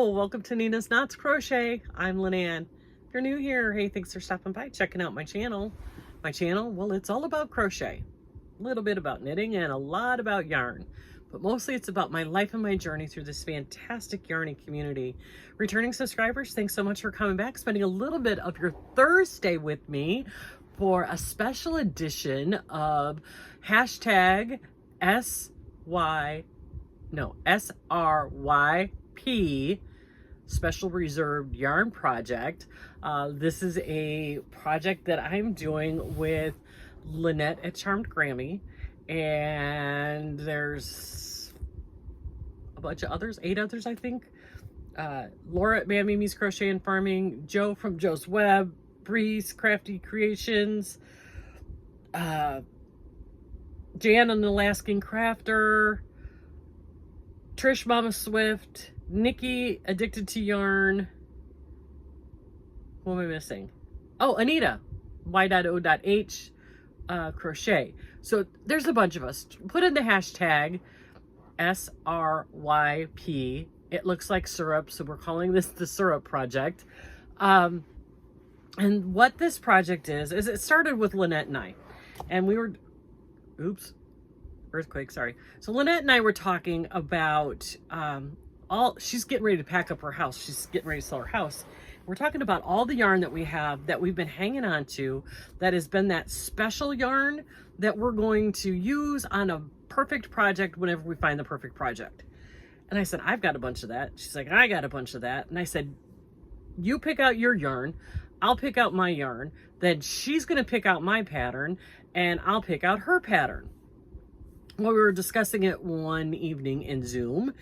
Hello, welcome to Nina's Knots Crochet. I'm Lynanne. If you're new here, hey, thanks for stopping by, checking out my channel. My channel, well, it's all about crochet. A little bit about knitting and a lot about yarn. But mostly it's about my life and my journey through this fantastic yarning community. Returning subscribers, thanks so much for coming back, spending a little bit of your Thursday with me for a special edition of hashtag SRYP, Special Reserved Yarn Project. This is a project that I'm doing with Lynette at Charmed Grammy, and there's a bunch of others, 8 others I think. Laura at Man Mimi's Crochet and Farming, Joe from Joe's Web, Bree's Crafty Creations, Jan an Alaskan Crafter, Trish Mama Swift, Nikki Addicted to Yarn. What am I missing? Oh, Anita, Y.O.H. Crochet. So there's a bunch of us. Put in the hashtag SRYP. It looks like syrup, so we're calling this the Syrup Project. And what this project is it started with Lynette and I. And we were, oops, earthquake, sorry. So Lynette and I were talking about she's getting ready to pack up her house. She's getting ready to sell her house. We're talking about all the yarn that we have that we've been hanging on to, that has been that special yarn that we're going to use on a perfect project whenever we find the perfect project. And I said, I've got a bunch of that. She's like, I got a bunch of that. And I said, you pick out your yarn, I'll pick out my yarn, then she's going to pick out my pattern, and I'll pick out her pattern. Well, we were discussing it one evening in Zoom,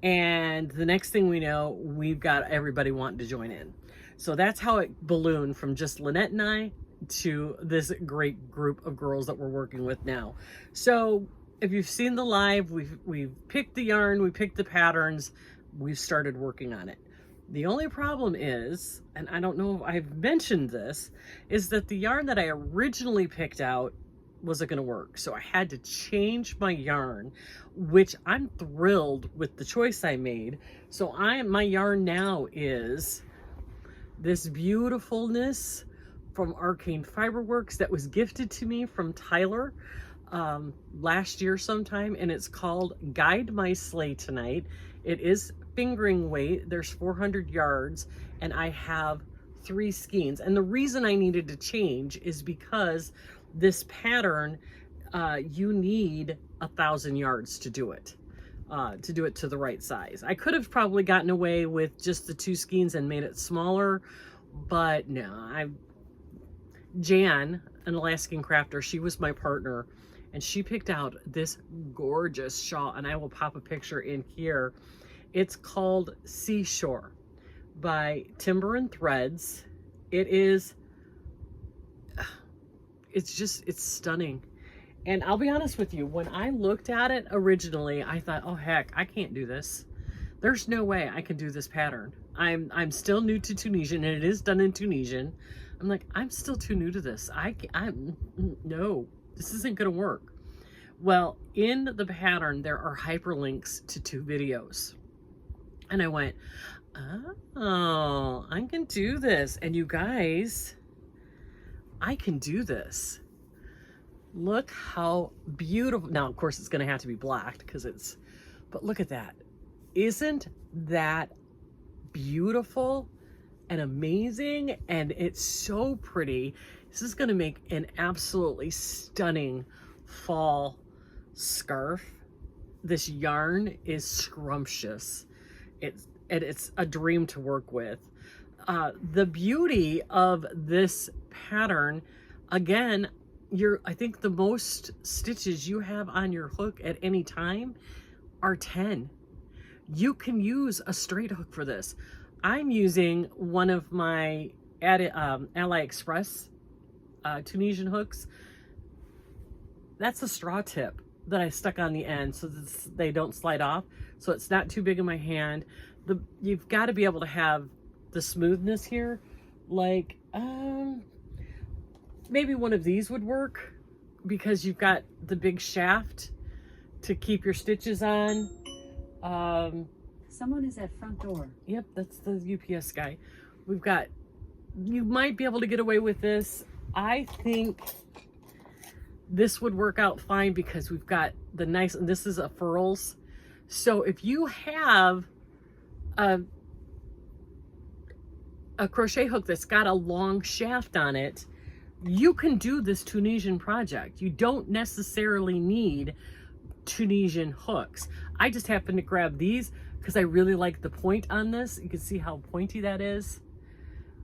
and the next thing we know, we've got everybody wanting to join in. So that's how it ballooned from just Lynette and I to this great group of girls that we're working with now. So if you've seen the live, we've picked the yarn, we picked the patterns, we've started working on it. The only problem is, and I don't know if I've mentioned this, is that the yarn that I originally picked out wasn't going to work. So I had to change my yarn, which I'm thrilled with the choice I made. So my yarn now is this beautifulness from Arcane Fiberworks that was gifted to me from Tyler last year sometime, and it's called Guide My Sleigh Tonight. It is fingering weight. There's 400 yards, and I have 3 skeins. And the reason I needed to change is because this pattern, you need 1,000 yards to do it to the right size. I could have probably gotten away with just the 2 skeins and made it smaller, but no. Jan, an Alaskan crafter, she was my partner, and she picked out this gorgeous shawl, and I will pop a picture in here. It's called Seashore by TimberNThreads. It's stunning. And I'll be honest with you, when I looked at it originally, I thought, oh heck, I can't do this. There's no way I can do this pattern. I'm still new to Tunisian, and it is done in Tunisian. I'm like, I'm still too new to this. No, this isn't gonna work. Well, in the pattern, there are hyperlinks to 2 videos. And I went, oh, I can do this. And you guys, I can do this. Look how beautiful. Now, of course, it's going to have to be blacked but look at that. Isn't that beautiful and amazing? And it's so pretty. This is going to make an absolutely stunning fall scarf. This yarn is scrumptious. It's a dream to work with. The beauty of this pattern, again, I think the most stitches you have on your hook at any time are 10. You can use a straight hook for this. I'm using one of my AliExpress Tunisian hooks. That's a straw tip that I stuck on the end so that they don't slide off, so it's not too big in my hand. You've got to be able to have the smoothness here, like maybe one of these would work, because you've got the big shaft to keep your stitches on. Someone is at front door. Yep, that's the UPS guy. We've got, you might be able to get away with this. I think this would work out fine because we've got the nice, and this is a furls. So if you have a crochet hook that's got a long shaft on it, you can do this Tunisian project. You don't necessarily need Tunisian hooks. I just happen to grab these because I really like the point on this. You can see how pointy that is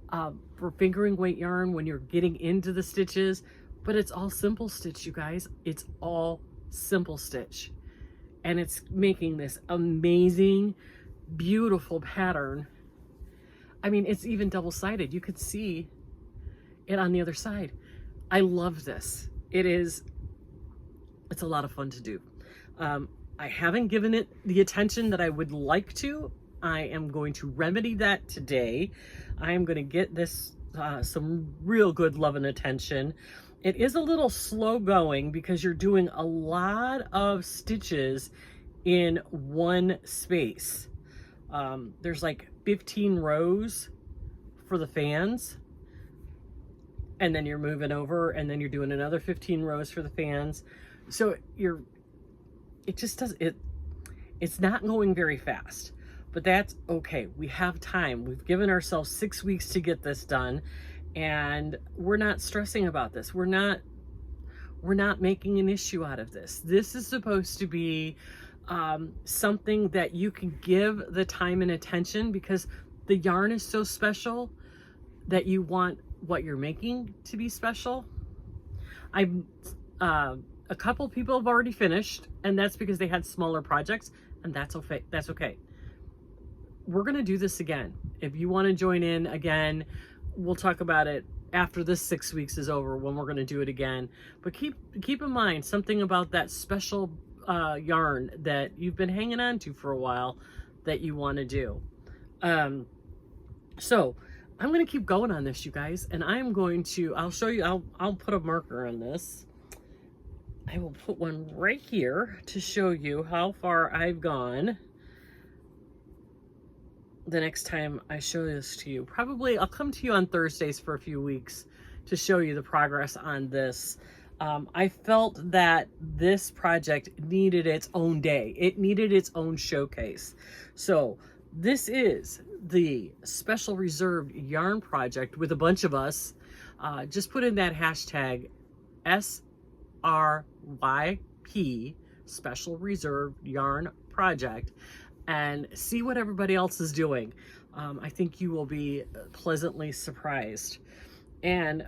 for fingering weight yarn when you're getting into the stitches, but it's all simple stitch, you guys. It's all simple stitch. And it's making this amazing, beautiful pattern. I mean, it's even double-sided. You could see it on the other side. I love this. It's a lot of fun to do. I haven't given it the attention that I would like to. I am going to remedy that today. I am going to get this some real good love and attention. It is a little slow going because you're doing a lot of stitches in one space. There's like 15 rows for the fans, and then you're moving over, and then you're doing another 15 rows for the fans. So it's not going very fast, but that's okay. We have time. We've given ourselves 6 weeks to get this done, and we're not stressing about this. We're not making an issue out of this. This is supposed to be something that you can give the time and attention because the yarn is so special that you want what you're making to be special. A couple people have already finished, and that's because they had smaller projects, and that's okay. That's okay. We're gonna do this again. If you want to join in again, we'll talk about it after this 6 weeks is over when we're gonna do it again. But keep in mind something about that special yarn that you've been hanging on to for a while that you want to do. So I'm going to keep going on this, you guys, and I'll show you, I'll put a marker on this. I will put one right here to show you how far I've gone the next time I show this to you. Probably I'll come to you on Thursdays for a few weeks to show you the progress on this. I felt that this project needed its own day. It needed its own showcase. So this is the special reserved yarn project with a bunch of us. Just put in that hashtag SRYP, special reserved yarn project, and see what everybody else is doing. I think you will be pleasantly surprised. And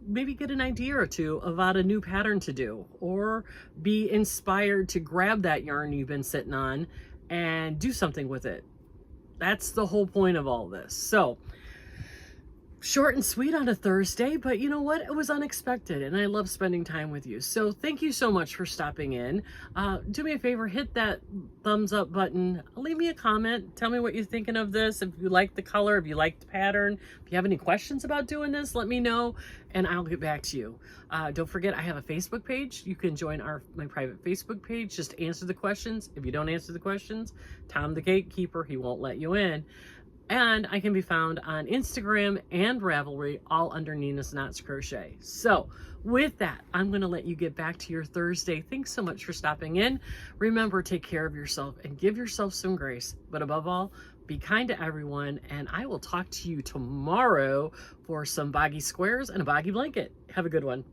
maybe get an idea or two about a new pattern to do, or be inspired to grab that yarn you've been sitting on and do something with it. That's the whole point of all this. So short and sweet on a Thursday, but you know what? It was unexpected, and I love spending time with you. So thank you so much for stopping in. Do me a favor, hit that thumbs up button. Leave me a comment. Tell me what you're thinking of this. If you like the color, if you like the pattern, if you have any questions about doing this, let me know, and I'll get back to you. Don't forget, I have a Facebook page. You can join my private Facebook page. Just answer the questions. If you don't answer the questions, Tom the gatekeeper, he won't let you in. And I can be found on Instagram and Ravelry, all under Nina's Knots Crochet. So with that, I'm going to let you get back to your Thursday. Thanks so much for stopping in. Remember, take care of yourself and give yourself some grace. But above all, be kind to everyone. And I will talk to you tomorrow for some boggy squares and a boggy blanket. Have a good one.